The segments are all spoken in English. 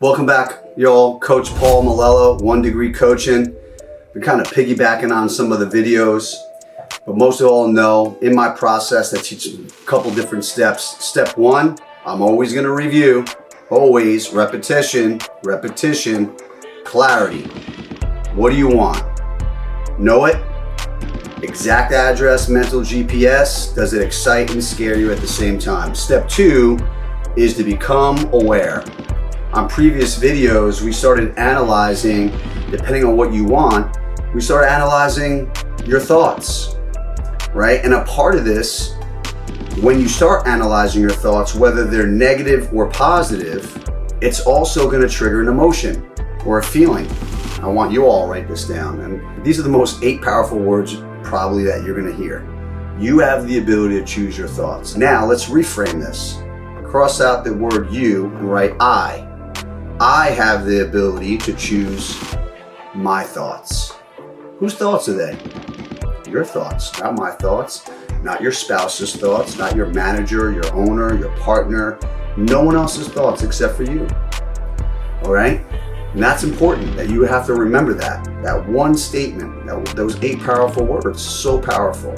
Welcome back, y'all. Coach Paul Malello, One Degree Coaching. We're kind of piggybacking on some of the videos, but most of all know in my process I teach a couple different steps. Step one, I'm always going to review, always repetition, clarity. What do you want? Know it? Exact address, mental GPS. Does it excite and scare you at the same time? Step two is to become aware. On previous videos, we started analyzing, depending on what you want, we started analyzing your thoughts, right? And a part of this, when you start analyzing your thoughts, whether they're negative or positive, it's also going to trigger an emotion or a feeling. I want you all to write this down. And these are the most 8 powerful words probably that you're going to hear. You have the ability to choose your thoughts. Now let's reframe this. Cross out the word you and write I. I have the ability to choose my thoughts. Whose thoughts are they? Your thoughts, not my thoughts, not your spouse's thoughts, not your manager, your owner, your partner, no one else's thoughts except for you. All right? And that's important that you have to remember that one statement, those 8 powerful words, so powerful.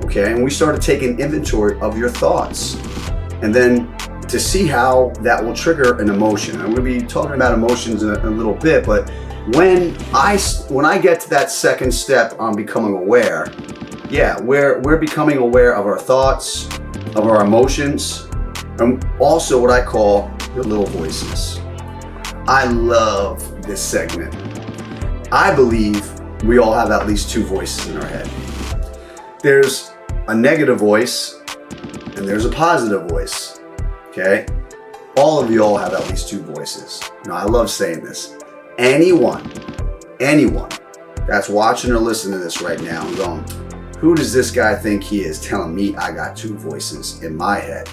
Okay? And we started taking inventory of your thoughts. And then to see how that will trigger an emotion. I'm going to be talking about emotions in a little bit, but when I get to that second step on becoming aware, we're becoming aware of our thoughts, of our emotions, and also what I call your little voices. I love this segment. I believe we all have at least 2 voices in our head. There's a negative voice and there's a positive voice. Okay? All of you all have at least 2 voices. You know, I love saying this. Anyone that's watching or listening to this right now and going, who does this guy think he is telling me I got 2 voices in my head?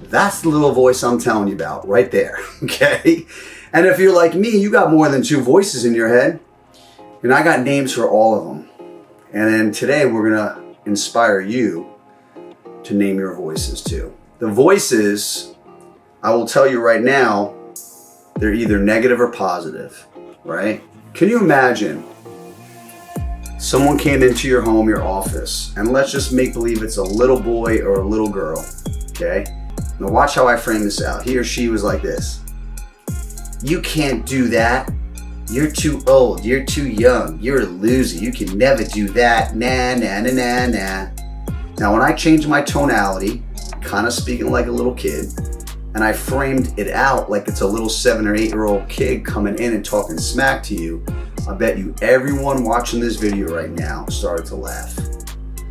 That's the little voice I'm telling you about right there, okay? And if you're like me, you got more than 2 voices in your head, and I got names for all of them. And then today we're gonna inspire you to name your voices too. The voices, I will tell you right now, they're either negative or positive, right? Can you imagine someone came into your home, your office, and let's just make believe it's a little boy or a little girl, okay? Now watch how I frame this out. He or she was like this. You can't do that. You're too old. You're too young. You're a loser. You can never do that. Nah, nah, nah, nah, nah. Now when I changed my tonality, kind of speaking like a little kid, and I framed it out like it's a little 7 or 8-year-old kid coming in and talking smack to you, I bet you everyone watching this video right now started to laugh.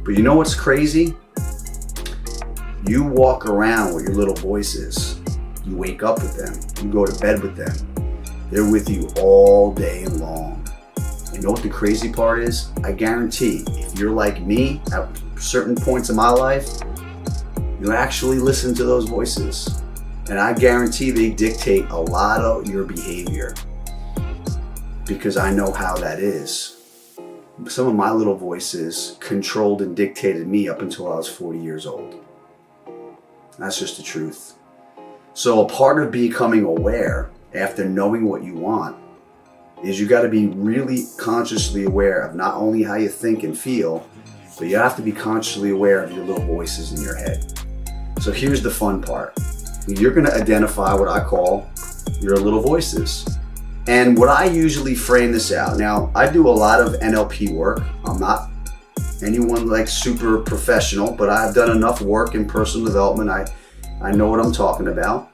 But you know what's crazy? You walk around with your little voices. You wake up with them. You go to bed with them. They're with you all day long. You know what the crazy part is? I guarantee if you're like me at certain points in my life, you actually listen to those voices. And I guarantee they dictate a lot of your behavior because I know how that is. Some of my little voices controlled and dictated me up until I was 40 years old. That's just the truth. So a part of becoming aware after knowing what you want is you got to be really consciously aware of not only how you think and feel, but you have to be consciously aware of your little voices in your head. So here's the fun part. You're going to identify what I call your little voices. And what I usually frame this out. Now, I do a lot of NLP work. I'm not anyone like super professional, but I've done enough work in personal development. I know what I'm talking about.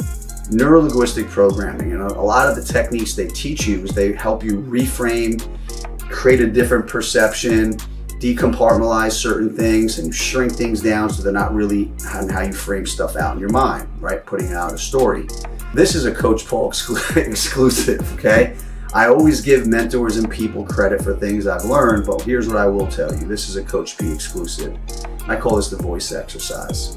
Neuro-linguistic programming, and a lot of the techniques they teach you is they help you reframe, create a different perception, decompartmentalize certain things and shrink things down so they're not really how you frame stuff out in your mind, right? Putting out a story. This is a Coach Paul exclusive, okay? I always give mentors and people credit for things I've learned, but here's what I will tell you. This is a Coach P exclusive. I call this the voice exercise.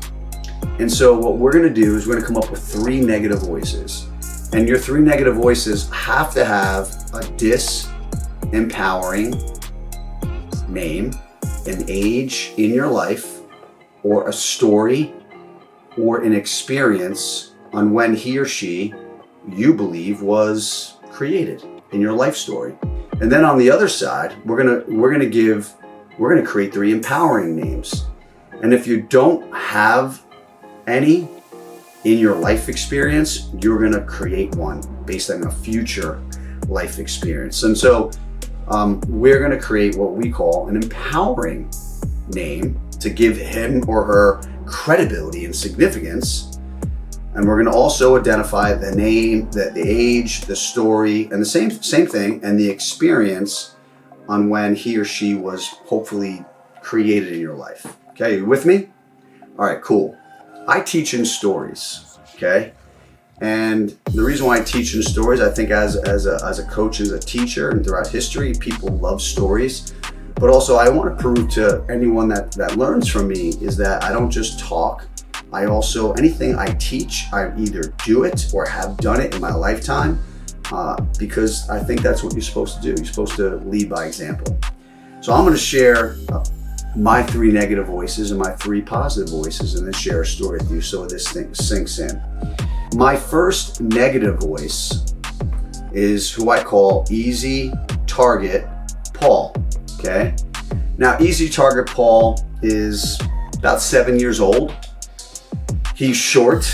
And so what we're gonna do is we're gonna come up with 3 negative voices. And your 3 negative voices have to have a disempowering name, an age in your life, or a story, or an experience on when he or she you believe was created in your life story. And then on the other side, we're gonna create 3 empowering names. And if you don't have any in your life experience, you're gonna create one based on a future life experience. And so we're gonna create what we call an empowering name to give him or her credibility and significance. And we're gonna also identify the name, the age, the story, and the same thing, and the experience on when he or she was hopefully created in your life. Okay, you with me? All right, cool. I teach in stories, okay? And the reason why I teach in stories, I think as a coach, as a teacher, and throughout history, people love stories. But also I want to prove to anyone that learns from me is that I don't just talk. I also, anything I teach, I either do it or have done it in my lifetime because I think that's what you're supposed to do. You're supposed to lead by example. So I'm going to share my 3 negative voices and my 3 positive voices and then share a story with you so this thing sinks in. My first negative voice is who I call Easy Target Paul, okay? Now, Easy Target Paul is about 7 years old. He's short.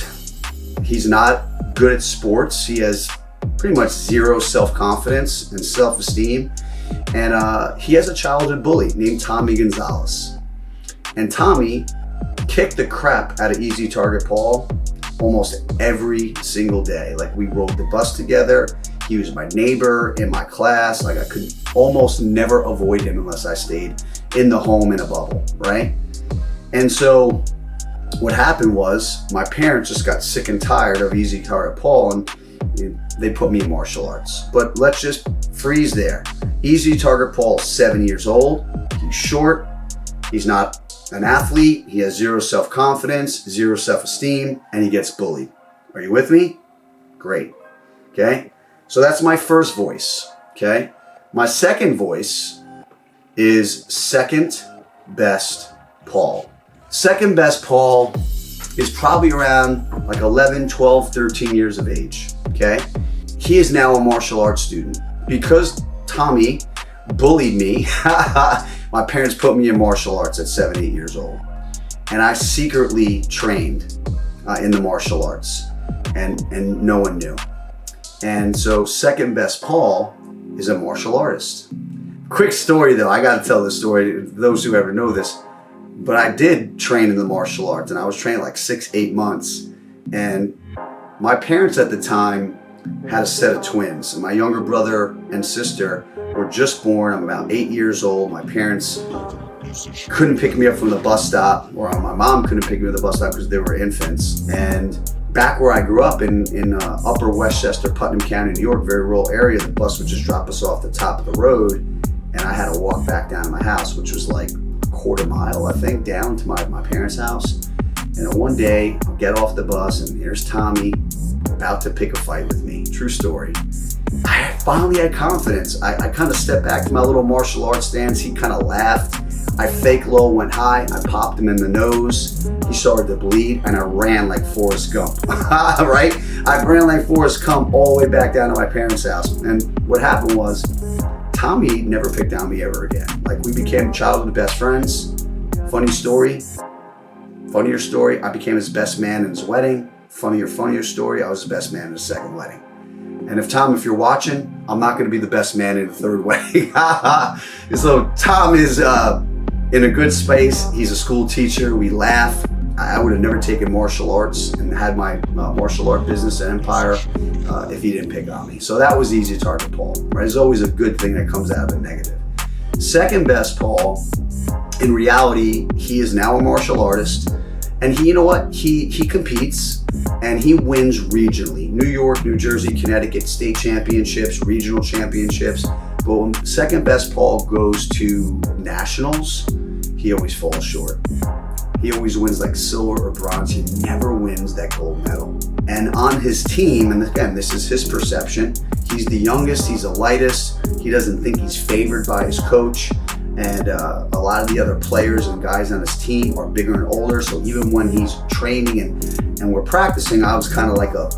He's not good at sports. He has pretty much 0 self-confidence and self-esteem. And he has a childhood bully named Tommy Gonzalez. And Tommy kicked the crap out of Easy Target Paul almost every single day. Like, we rode the bus together. He was my neighbor in my class. Like, I could almost never avoid him unless I stayed in the home in a bubble, right? And so what happened was my parents just got sick and tired of Easy Target Paul, and they put me in martial arts. But let's just freeze there. Easy Target Paul, 7 years old. He's short. He's not an athlete. He has 0 self-confidence, 0 self-esteem, and he gets bullied. Are you with me? Great. Okay. So that's my first voice. Okay. My second voice is Second Best Paul. Second Best Paul is probably around like 11, 12, 13 years of age. Okay. He is now a martial arts student. Because Tommy bullied me, my parents put me in martial arts at 7, 8 years old. And I secretly trained in the martial arts, and no one knew. And so Second Best Paul is a martial artist. Quick story though, I gotta tell this story, those who ever know this, but I did train in the martial arts, and I was trained like 6, 8 months. And my parents at the time had a set of twins. And my younger brother and sister were just born. I'm about 8 years old. My parents couldn't pick me up from the bus stop, or my mom couldn't pick me up from the bus stop because they were infants. And back where I grew up in Upper Westchester, Putnam County, New York, very rural area, the bus would just drop us off the top of the road, and I had to walk back down to my house, which was like a quarter mile, I think, down to my parents' house. And then one day, I get off the bus, and here's Tommy about to pick a fight with me. True story. I finally had confidence. I kind of stepped back to my little martial arts stance. He kind of laughed. I fake low, went high. I popped him in the nose. He started to bleed, and I ran like Forrest Gump, right? I ran like Forrest Gump all the way back down to my parents' house. And what happened was, Tommy never picked on me ever again. Like, we became childhood best friends. Funnier story, I became his best man in his wedding. Funnier story, I was the best man in his second wedding. And if you're watching, I'm not going to be the best man in the third wedding. So Tom is in a good space. He's a school teacher. We laugh. I would have never taken martial arts and had my martial art business and empire if he didn't pick on me. So that was Easy Target Paul, right? There's always a good thing that comes out of a negative. Second Best Paul, in reality, he is now a martial artist. And he, you know what? He competes and he wins regionally. New York, New Jersey, Connecticut state championships, regional championships. But when Second Best Paul goes to nationals, he always falls short. He always wins like silver or bronze. He never wins that gold medal. And on his team, and again, this is his perception, he's the youngest, he's the lightest. He doesn't think he's favored by his coach. And a lot of the other players and guys on his team are bigger and older. So even when he's training and we're practicing, I was kind of like a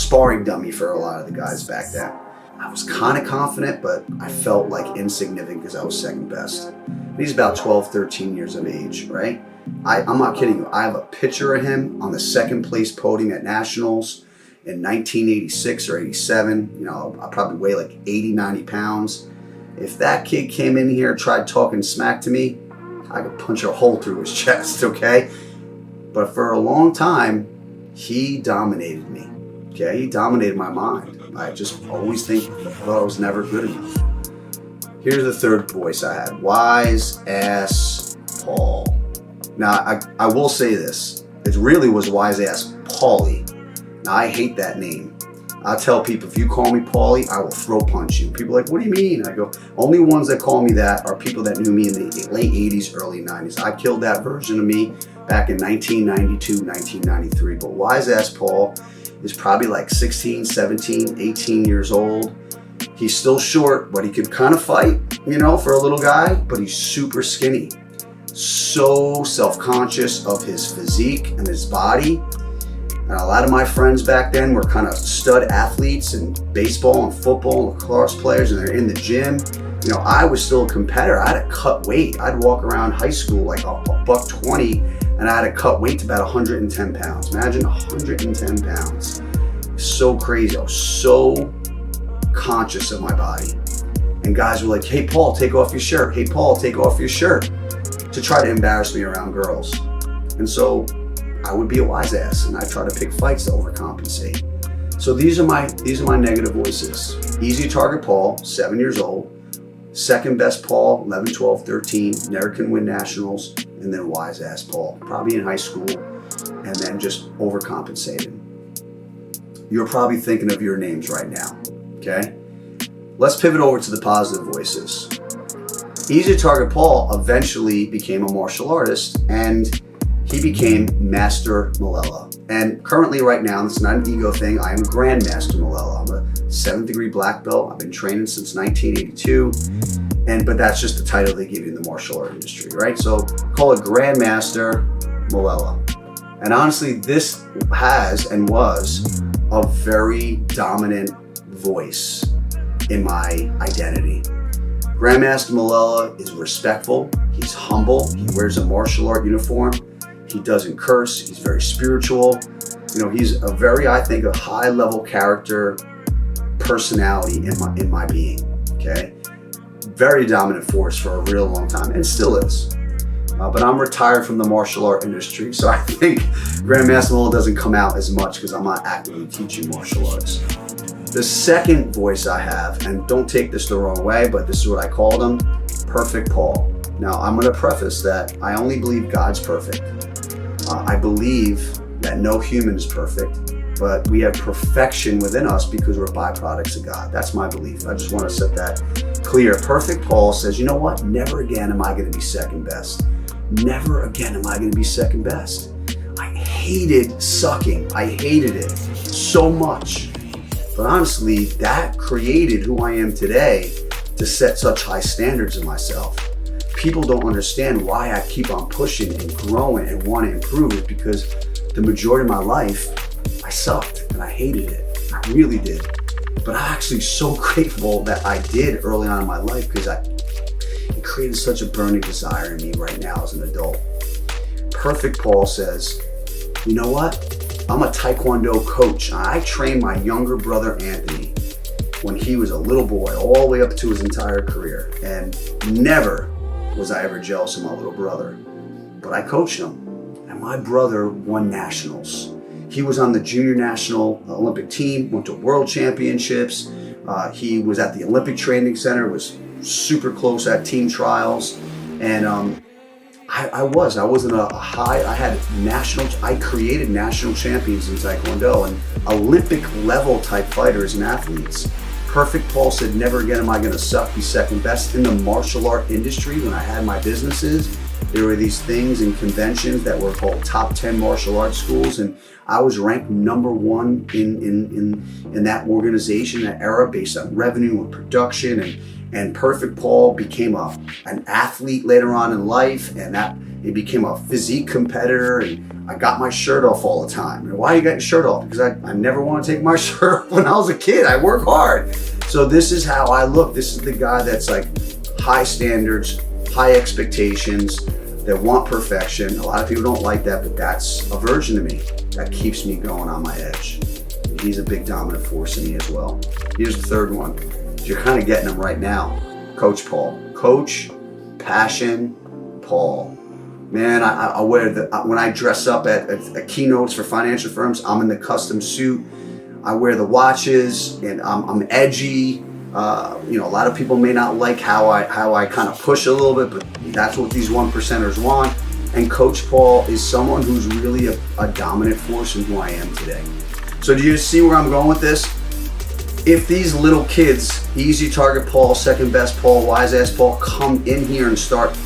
sparring dummy for a lot of the guys back then. I was kind of confident, but I felt like insignificant because I was second best. He's about 12, 13 years of age, right? I'm not kidding you. I have a picture of him on the second place podium at Nationals in 1986 or 87. You know, I probably weigh like 80, 90 pounds. If that kid came in here and tried talking smack to me, I could punch a hole through his chest, okay? But for a long time, he dominated me, okay? He dominated my mind. I just always thought I was never good enough. Here's the third voice I had, Wise Ass Paul. Now, I will say this. It really was Wise Ass Paulie. Now, I hate that name. I tell people, if you call me Paulie, I will throw punch you. People are like, what do you mean? I go, only ones that call me that are people that knew me in the late 80s, early 90s. I killed that version of me back in 1992, 1993. But Wise Ass Paul is probably like 16, 17, 18 years old. He's still short, but he could kind of fight, you know, for a little guy, but he's super skinny. So self-conscious of his physique and his body. And a lot of my friends back then were kind of stud athletes in baseball and football and lacrosse players, and they're in the gym. You know, I was still a competitor. I had to cut weight. I'd walk around high school like a $120, and I had to cut weight to about 110 pounds. Imagine 110 pounds. So crazy. I was so conscious of my body. And guys were like, hey, Paul, take off your shirt. Hey, Paul, take off your shirt, to try to embarrass me around girls. And so I would be a wise ass, and I try to pick fights to overcompensate. So these are my negative voices. Easy target Paul, 7 years old. Second best Paul, 11, 12, 13. Never can win nationals. And then wise ass Paul, probably in high school, and then just overcompensated. You're probably thinking of your names right now, okay? Let's pivot over to the positive voices. Easy Target Paul eventually became a martial artist, and he became Master Malala. And currently right now, this is not an ego thing, I am Grandmaster Malala. I'm a 7th degree black belt. I've been training since 1982. But that's just the title they give you in the martial art industry, right? So call it Grandmaster Malala. And honestly, this has and was a very dominant voice in my identity. Grandmaster Malala is respectful, he's humble, he wears a martial art uniform, he doesn't curse, he's very spiritual. You know, he's a very, I think, a high level character personality in my being, okay? Very dominant force for a real long time, and still is. But I'm retired from the martial art industry, so I think Grandmaster Malala doesn't come out as much because I'm not actively teaching martial arts. The second voice I have, and don't take this the wrong way, but this is what I called him, Perfect Paul. Now, I'm going to preface that I only believe God's perfect. I believe that no human is perfect, but we have perfection within us because we're byproducts of God. That's my belief. I just want to set that clear. Perfect Paul says, you know what? Never again am I going to be second best. Never again am I going to be second best. I hated sucking. I hated it so much. But honestly, that created who I am today to set such high standards of myself. People don't understand why I keep on pushing and growing and want to improve it, because the majority of my life, I sucked and I hated it. I really did. But I'm actually so grateful that I did early on in my life, because it created such a burning desire in me right now as an adult. Perfect Paul says, you know what? I'm a Taekwondo coach. I trained my younger brother Anthony when he was a little boy, all the way up to his entire career. And never was I ever jealous of my little brother. But I coached him, and my brother won nationals. He was on the junior national Olympic team, went to world championships. He was at the Olympic Training Center, was super close at team trials. And I wasn't a high, I created national champions in Taekwondo and Olympic level type fighters and athletes. Perfect Paul said, never again am I going to suck, be second best. In the martial art industry, when I had my businesses, there were these things and conventions that were called top 10 martial arts schools, and I was ranked number one in that organization, that era, based on revenue and production. And Perfect Paul became an athlete later on in life, and that he became a physique competitor. And I got my shirt off all the time. And why you got your shirt off? Because I never want to take my shirt off when I was a kid. I work hard. So this is how I look. This is the guy that's like high standards, high expectations, that want perfection. A lot of people don't like that, but that's a version of me that keeps me going on my edge. He's a big dominant force in me as well. Here's the third one. You're kind of getting him right now. Coach Paul. Coach, passion, Paul. Man, I wear when I dress up at keynotes for financial firms, I'm in the custom suit. I wear the watches, and I'm edgy. A lot of people may not like how I kind of push a little bit, but that's what these 1%ers want. And Coach Paul is someone who's really a dominant force in who I am today. So do you see where I'm going with this? If these little kids, easy target Paul, second best Paul, wise ass Paul, come in here and start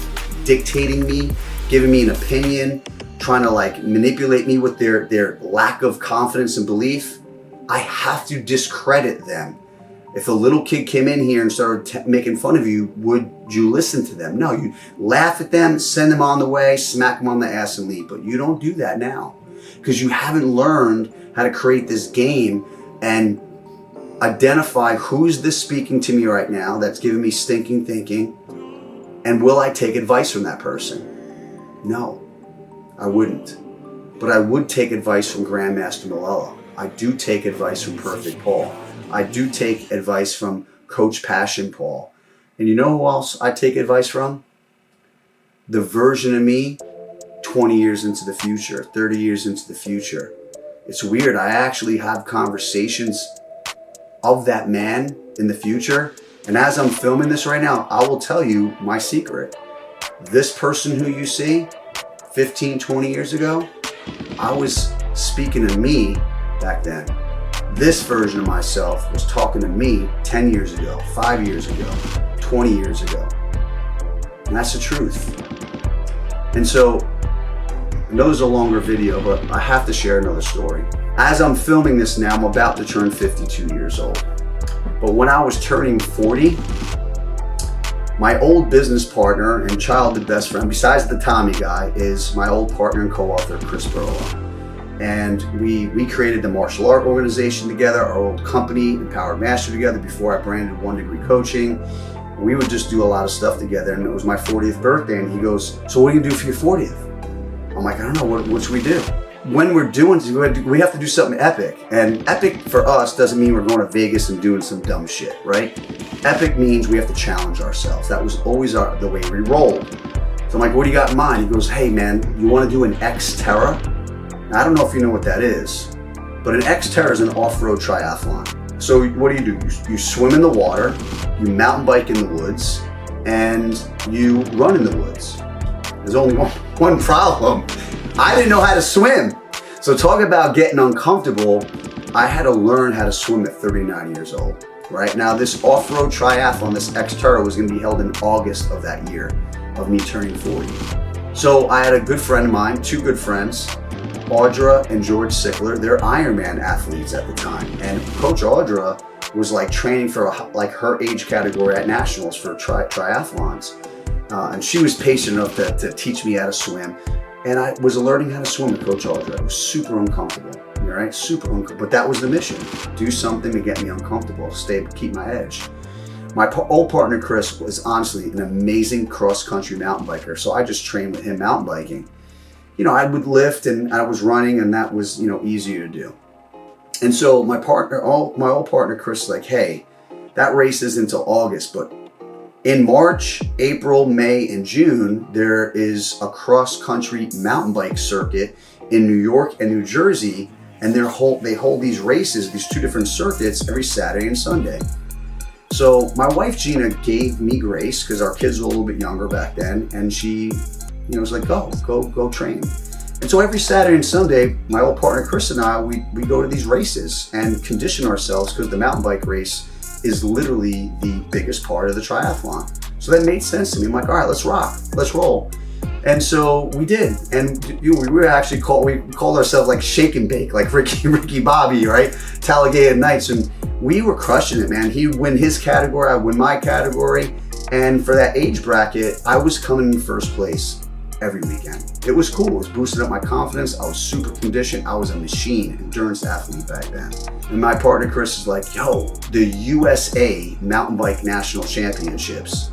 dictating me, giving me an opinion, trying to like manipulate me with their lack of confidence and belief, I have to discredit them. If a little kid came in here and started making fun of you, would you listen to them? No, you laugh at them, send them on the way, smack them on the ass and leave. But you don't do that now because you haven't learned how to create this game and identify who's this speaking to me right now that's giving me stinking thinking, and will I take advice from that person? No, I wouldn't. But I would take advice from Grandmaster Malella. I do take advice from Perfect Paul. I do take advice from Coach Passion Paul. And you know who else I take advice from? The version of me 20 years into the future, 30 years into the future. It's weird. I actually have conversations of that man in the future. And as I'm filming this right now, I will tell you my secret. This person who you see 15, 20 years ago, I was speaking to me back then. This version of myself was talking to me 10 years ago, 5 years ago, 20 years ago. And that's the truth. And so, I know there's a longer video, but I have to share another story. As I'm filming this now, I'm about to turn 52 years old. But when I was turning 40, my old business partner and childhood best friend, besides the Tommy guy, is my old partner and co-author, Chris Burlow. And we created the martial art organization together, our old company, Empowered Master, together before I branded One Degree Coaching. We would just do a lot of stuff together, and it was my 40th birthday, and he goes, so what are you gonna do for your 40th? I'm like, I don't know, what should we do? When we're doing, we have to do something epic. And epic for us doesn't mean we're going to Vegas and doing some dumb shit, right? Epic means we have to challenge ourselves. That was always the way we rolled. So I'm like, what do you got in mind? He goes, hey man, you want to do an Xterra? Now, I don't know if you know what that is, but an Xterra is an off-road triathlon. So what do? You swim in the water, you mountain bike in the woods, and you run in the woods. There's only one problem. I didn't know how to swim. So talk about getting uncomfortable. I had to learn how to swim at 39 years old. Right now, this off-road triathlon, this Xterra, was going to be held in August of that year, of me turning 40. So I had a good friend of mine, two good friends, Audra and George Sickler. They're Ironman athletes at the time, and Coach Audra was like training for her age category at nationals for triathlons, and she was patient enough to teach me how to swim. And I was learning how to swim with Coach Audra. It was super uncomfortable, all right? Super uncomfortable, but that was the mission. Do something to get me uncomfortable, keep my edge. My old partner, Chris, was honestly an amazing cross-country mountain biker, so I just trained with him mountain biking. You know, I would lift and I was running, and that was, easier to do. And so my old partner, Chris, is like, hey, that race is until August, but in March, April, May, and June, there is a cross-country mountain bike circuit in New York and New Jersey, and they hold these races, these two different circuits, every Saturday and Sunday. So my wife Gina gave me grace because our kids were a little bit younger back then, and she, was like, go train. And so every Saturday and Sunday, my old partner Chris and I, we go to these races and condition ourselves, because the mountain bike race is literally the biggest part of the triathlon. So that made sense to me. I'm like, all right, let's rock, let's roll. And so we did. And we were actually we called ourselves like Shake and Bake, like Ricky Bobby, right? Talladega Nights. And we were crushing it, man. He would win his category, I win my category. And for that age bracket, I was coming in first place every weekend. It was cool. It was boosted up my confidence. I was super conditioned. I was a machine, endurance athlete back then. And my partner Chris is like, yo, the USA Mountain Bike National Championships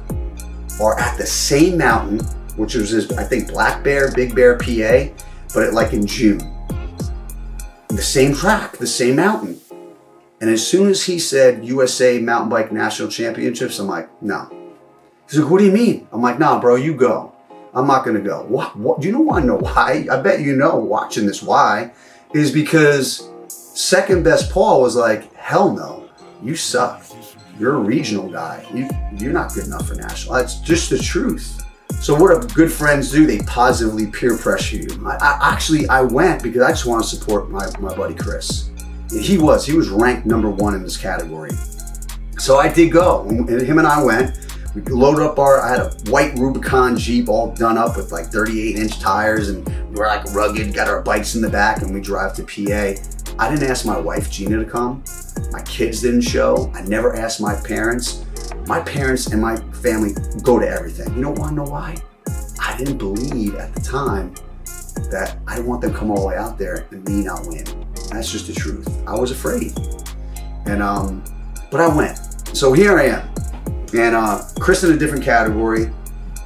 are at the same mountain, which was, I think, Black Bear, Big Bear, PA, but like in June. The same track, the same mountain. And as soon as he said USA Mountain Bike National Championships, I'm like, no. He's like, what do you mean? I'm like, nah, bro, you go. I'm not gonna go. What? Do you know why? I bet you know, watching this, why? Is because second best Paul was like, hell no, you suck. You're a regional guy. You're not good enough for national. That's just the truth. So what do good friends do? They positively peer pressure you. I went because I just want to support my buddy Chris. He was ranked #1 in this category. So I did go, and him and I went. We loaded up I had a white Rubicon Jeep all done up with like 38-inch tires, and we were like rugged, got our bikes in the back, and we drive to PA. I didn't ask my wife, Gina, to come. My kids didn't show. I never asked my parents. My parents and my family go to everything. You want to know why? I didn't believe at the time that I didn't want them to come all the way out there and me not win. That's just the truth. I was afraid. And but I went. So here I am. And Chris in a different category.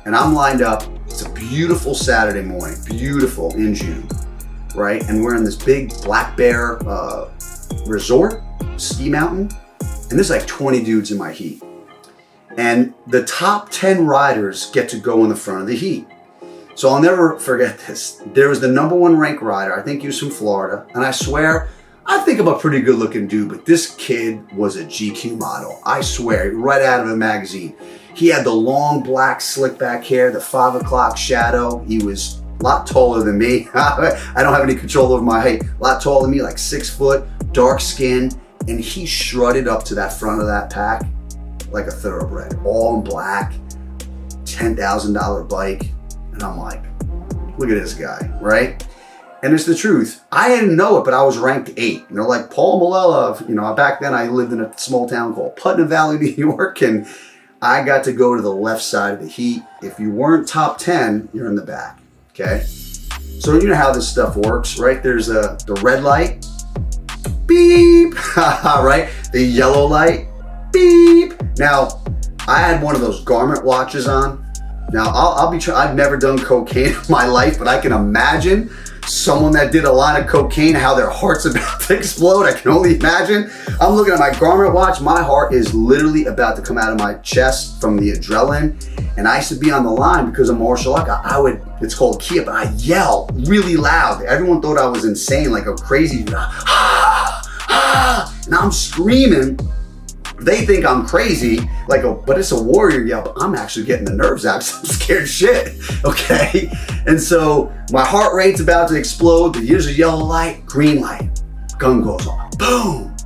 And I'm lined up. It's a beautiful Saturday morning. Beautiful in June. Right? And we're in this big Black Bear resort, ski mountain. And there's like 20 dudes in my heat. And the top 10 riders get to go in the front of the heat. So I'll never forget this. There was the #1 ranked rider. I think he was from Florida. And I swear, I think I'm a pretty good looking dude, but this kid was a GQ model. I swear, right out of a magazine. He had the long black slick back hair, the 5 o'clock shadow. He was a lot taller than me. I don't have any control over my height. A lot taller than me, like 6 foot, dark skin. And he strutted up to that front of that pack like a thoroughbred, all in black, $10,000 bike. And I'm like, look at this guy, right? And it's the truth. I didn't know it, but I was ranked 8. And they're like, Paul Malella, back then I lived in a small town called Putnam Valley, New York, and I got to go to the left side of the heat. If you weren't top 10, you're in the back, okay? So you know how this stuff works, right? There's the red light, beep, right? The yellow light, beep. Now, I had one of those Garmin watches on. Now, I've never done cocaine in my life, but I can imagine someone that did a lot of cocaine, how their heart's about to explode. I can only imagine. I'm looking at my Garmin watch. My heart is literally about to come out of my chest from the adrenaline. And I used to be on the line because of martial art. It's called Kia, but I yell really loud. Everyone thought I was insane, like a crazy, and I'm screaming. They think I'm crazy, but it's a warrior yell, but I'm actually getting the nerves out because I'm scared shit, okay? And so my heart rate's about to explode. Here's a yellow light, green light, gun goes off, boom.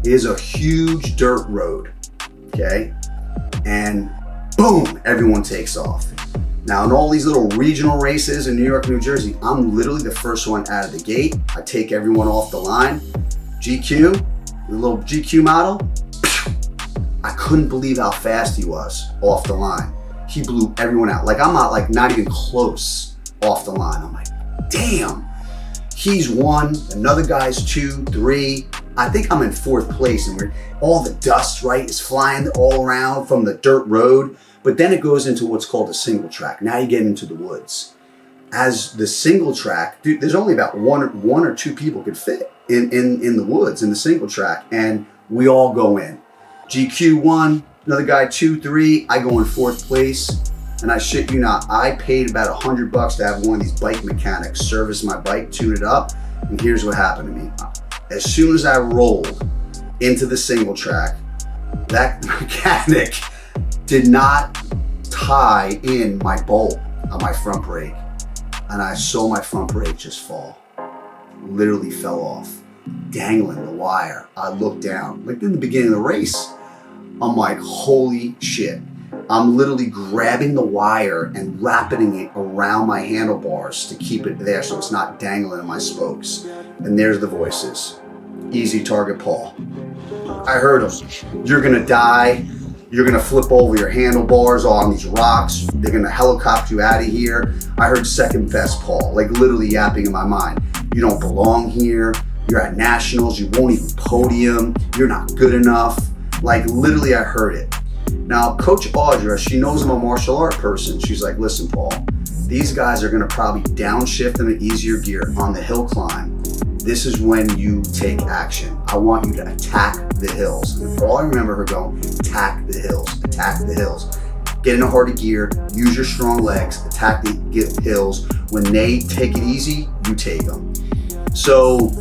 It is a huge dirt road, okay? And boom, everyone takes off. Now in all these little regional races in New York and New Jersey, I'm literally the first one out of the gate. I take everyone off the line. GQ, the little GQ model, I couldn't believe how fast he was off the line. He blew everyone out. I'm not even close off the line. I'm like, damn. He's 1, another guy's 2, 3. I think I'm in 4th place, and all the dust, right, is flying all around from the dirt road. But then it goes into what's called a single track. Now you get into the woods. As the single track, dude, there's only about one or two people could fit in the woods in the single track, and we all go in. GQ 1, another guy 2, 3, I go in 4th place. And I shit you not, I paid about $100 to have one of these bike mechanics service my bike, tune it up. And here's what happened to me. As soon as I rolled into the single track, that mechanic did not tie in my bolt on my front brake. And I saw my front brake just fall. Literally fell off, dangling the wire. I looked down, like in the beginning of the race. I'm like, holy shit. I'm literally grabbing the wire and wrapping it around my handlebars to keep it there so it's not dangling in my spokes. And there's the voices. Easy target, Paul. I heard them. You're gonna die. You're gonna flip over your handlebars on these rocks. They're gonna helicopter you out of here. I heard second best Paul, like literally yapping in my mind. You don't belong here. You're at nationals. You won't even podium. You're not good enough. Like literally I heard it. Now, Coach Audra, she knows I'm a martial art person. She's like, listen, Paul, these guys are gonna probably downshift in an easier gear on the hill climb. This is when you take action. I want you to attack the hills. And all I remember her going, attack the hills, attack the hills. Get in a harder gear, use your strong legs, attack the hills. When they take it easy, you take them. So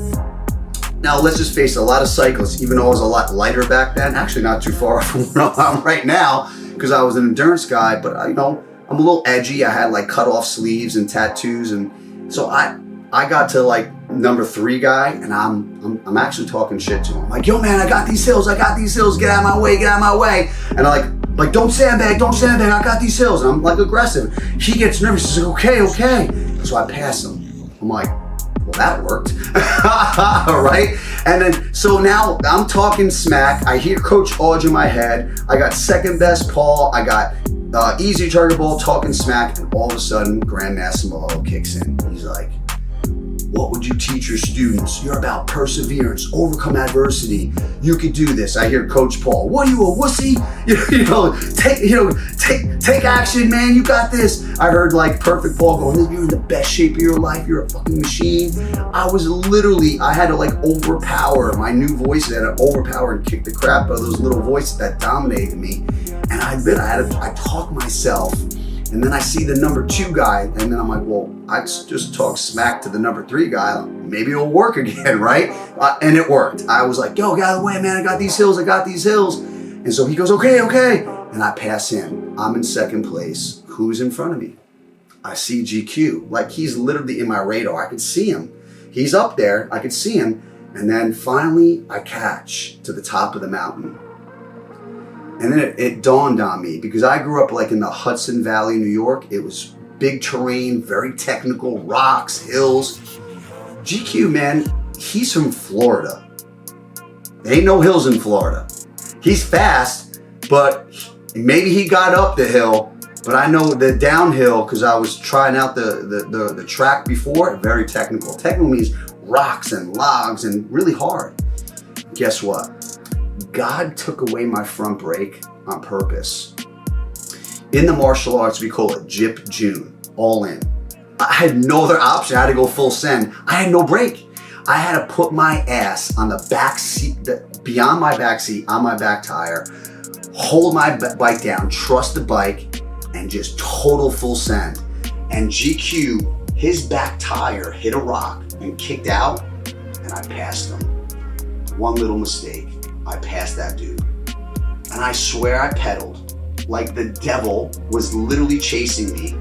now let's just face it, a lot of cyclists, even though I was a lot lighter back then, actually not too far from where I'm right now, because I was an endurance guy, but I'm a little edgy. I had like cut off sleeves and tattoos, and so I got to like number 3 guy, and I'm actually talking shit to him. I'm like, yo man, I got these hills, get out of my way, get out of my way. And I'm like don't sandbag, I got these hills. And I'm like aggressive. He gets nervous, he's like, okay. So I pass him. I'm like, well, that worked. Right? And then, so now I'm talking smack. I hear Coach Audra in my head. I got second best Paul. I got easy target ball, talking smack. And all of a sudden, Grandmaster Malone kicks in. He's like, what would you teach your students? You're about perseverance, overcome adversity. You could do this. I hear Coach Paul, what are you, a wussy? Take action, man. You got this. I heard like Perfect Paul going, you're in the best shape of your life. You're a fucking machine. I had to like overpower my new voices. I had to overpower and kick the crap out of those little voices that dominated me. And I talk myself. And then I see the number 2 guy, and then I'm like, well, I just talk smack to the number 3 guy. Maybe it'll work again, right? And it worked. I was like, yo, get out of the way, man. I got these hills. And so he goes, okay. And I pass him. I'm in second place. Who's in front of me? I see GQ. Like he's literally in my radar. I could see him. He's up there. I could see him. And then finally I catch to the top of the mountain. And then it dawned on me, because I grew up like in the Hudson Valley, New York. It was big terrain, very technical, rocks, hills. GQ, man, he's from Florida. There ain't no hills in Florida. He's fast, but maybe he got up the hill, but I know the downhill, because I was trying out the track before, very technical. Technical means rocks and logs and really hard. Guess what? God took away my front brake on purpose. In the martial arts, we call it Jip June, all in. I had no other option. I had to go full send. I had no brake. I had to put my ass on the back seat, beyond my back seat, on my back tire, hold my bike down, trust the bike, and just total full send. And GQ, his back tire hit a rock and kicked out, and I passed him. One little mistake. I passed that dude. And I swear I pedaled like the devil was literally chasing me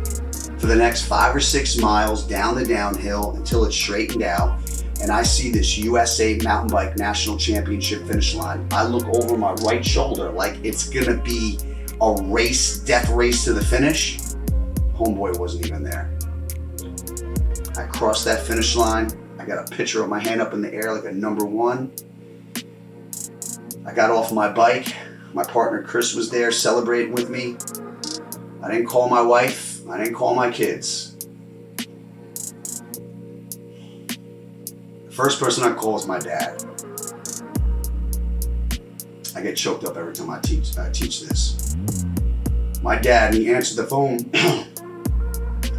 for the next 5 or 6 miles down the downhill until it straightened out. And I see this USA Mountain Bike National Championship finish line. I look over my right shoulder like it's gonna be a race, death race to the finish. Homeboy wasn't even there. I crossed that finish line. I got a picture of my hand up in the air like a number 1. I got off my bike. My partner Chris was there celebrating with me. I didn't call my wife. I didn't call my kids. The first person I call is my dad. I get choked up every time I teach this. My dad, he answered the phone.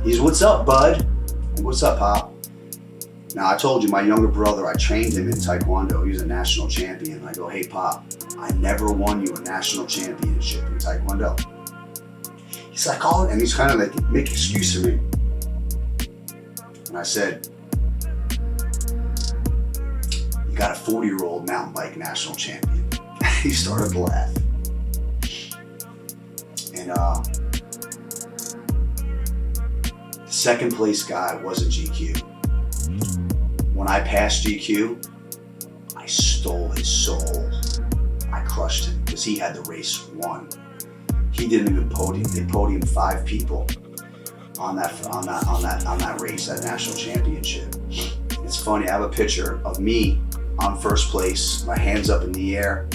He's, what's up, bud? What's up, Pop? Now, I told you, my younger brother, I trained him in Taekwondo. He was a national champion. I go, hey, Pop, I never won you a national championship in Taekwondo. He's like, oh, and he's kind of like, make excuse for me. And I said, you got a 40-year-old mountain bike national champion. He started to laugh. And the second place guy wasn't GQ. When I passed GQ, I stole his soul. I crushed him because he had the race won. He didn't even podium. They podiumed 5 people on that race, that national championship. It's funny. I have a picture of me on first place, my hands up in the air,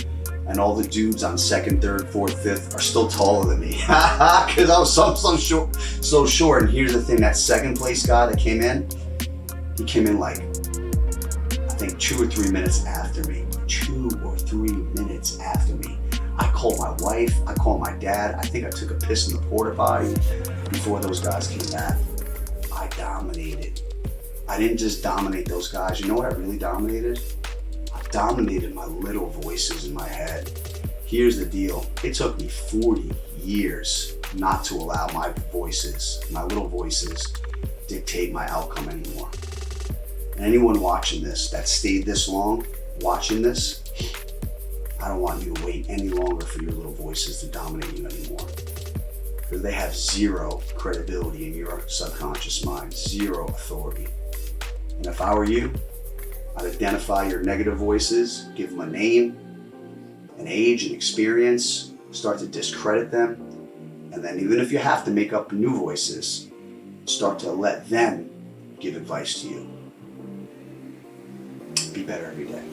and all the dudes on second, third, fourth, fifth are still taller than me because I was so short. And here's the thing: that second place guy that came in, he came in like I think 2 or 3 minutes after me. 2 or 3 minutes after me. I called my wife. I called my dad. I think I took a piss in the porta potty before those guys came back. I dominated. I didn't just dominate those guys. You know what I really dominated? I dominated my little voices in my head. Here's the deal. It took me 40 years not to allow my little voices, dictate my outcome anymore. And anyone watching this that stayed this long, watching this, I don't want you to wait any longer for your little voices to dominate you anymore. Because they have zero credibility in your subconscious mind, zero authority. And if I were you, I'd identify your negative voices, give them a name, an age, an experience, start to discredit them, and then even if you have to make up new voices, start to let them give advice to you. Be better every day.